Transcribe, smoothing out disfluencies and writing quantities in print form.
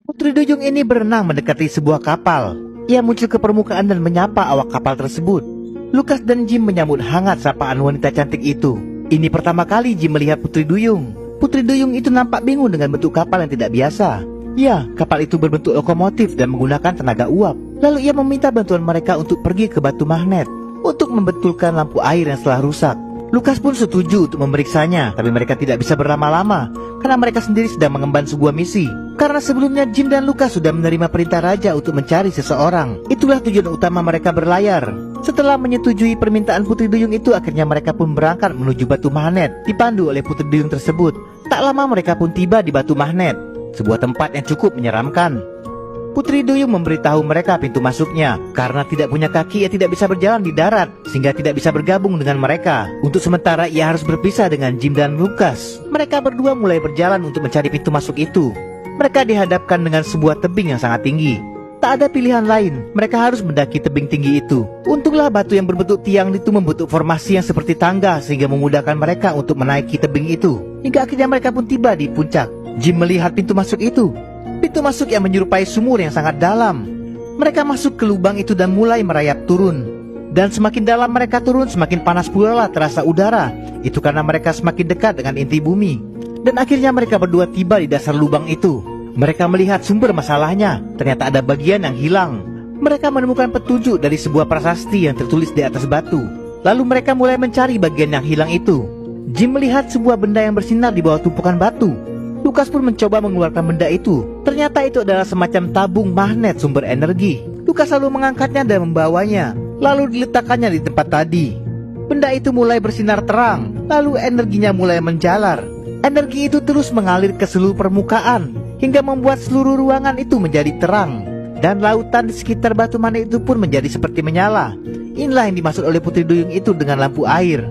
Putri Duyung ini berenang mendekati sebuah kapal. Ia muncul ke permukaan dan menyapa awak kapal tersebut. Lukas dan Jim menyambut hangat sapaan wanita cantik itu. Ini pertama kali Jim melihat Putri Duyung. Putri Duyung itu nampak bingung dengan bentuk kapal yang tidak biasa. Ya, kapal itu berbentuk lokomotif dan menggunakan tenaga uap. Lalu ia meminta bantuan mereka untuk pergi ke batu magnet untuk membetulkan lampu air yang telah rusak. Lukas pun setuju untuk memeriksanya, tapi mereka tidak bisa berlama-lama karena mereka sendiri sedang mengemban sebuah misi. Karena sebelumnya Jim dan Lukas sudah menerima perintah raja untuk mencari seseorang. Itulah tujuan utama mereka berlayar. Setelah menyetujui permintaan Putri Duyung itu, akhirnya mereka pun berangkat menuju batu magnet dipandu oleh Putri Duyung tersebut. Tak lama mereka pun tiba di batu magnet, sebuah tempat yang cukup menyeramkan. Putri Duyung memberitahu mereka pintu masuknya. Karena tidak punya kaki, ia tidak bisa berjalan di darat, sehingga tidak bisa bergabung dengan mereka. Untuk sementara ia harus berpisah dengan Jim dan Lukas. Mereka berdua mulai berjalan untuk mencari pintu masuk itu. Mereka dihadapkan dengan sebuah tebing yang sangat tinggi. Tak ada pilihan lain, mereka harus mendaki tebing tinggi itu. Untunglah batu yang berbentuk tiang itu membentuk formasi yang seperti tangga, sehingga memudahkan mereka untuk menaiki tebing itu. Hingga akhirnya mereka pun tiba di puncak. Jim melihat pintu masuk itu. Pintu masuk yang menyerupai sumur yang sangat dalam. Mereka masuk ke lubang itu dan mulai merayap turun. Dan semakin dalam mereka turun, semakin panas pula terasa udara. Itu karena mereka semakin dekat dengan inti bumi. Dan akhirnya mereka berdua tiba di dasar lubang itu. Mereka melihat sumber masalahnya. Ternyata ada bagian yang hilang. Mereka menemukan petunjuk dari sebuah prasasti yang tertulis di atas batu. Lalu mereka mulai mencari bagian yang hilang itu. Jim melihat sebuah benda yang bersinar di bawah tumpukan batu. Lukas pun mencoba mengeluarkan benda itu. Ternyata itu adalah semacam tabung magnet sumber energi. Lukas lalu mengangkatnya dan membawanya, lalu diletakkannya di tempat tadi. Benda itu mulai bersinar terang, lalu energinya mulai menjalar. Energi itu terus mengalir ke seluruh permukaan, hingga membuat seluruh ruangan itu menjadi terang. Dan lautan di sekitar batu magnet itu pun menjadi seperti menyala. Inilah yang dimaksud oleh Putri Duyung itu dengan lampu air.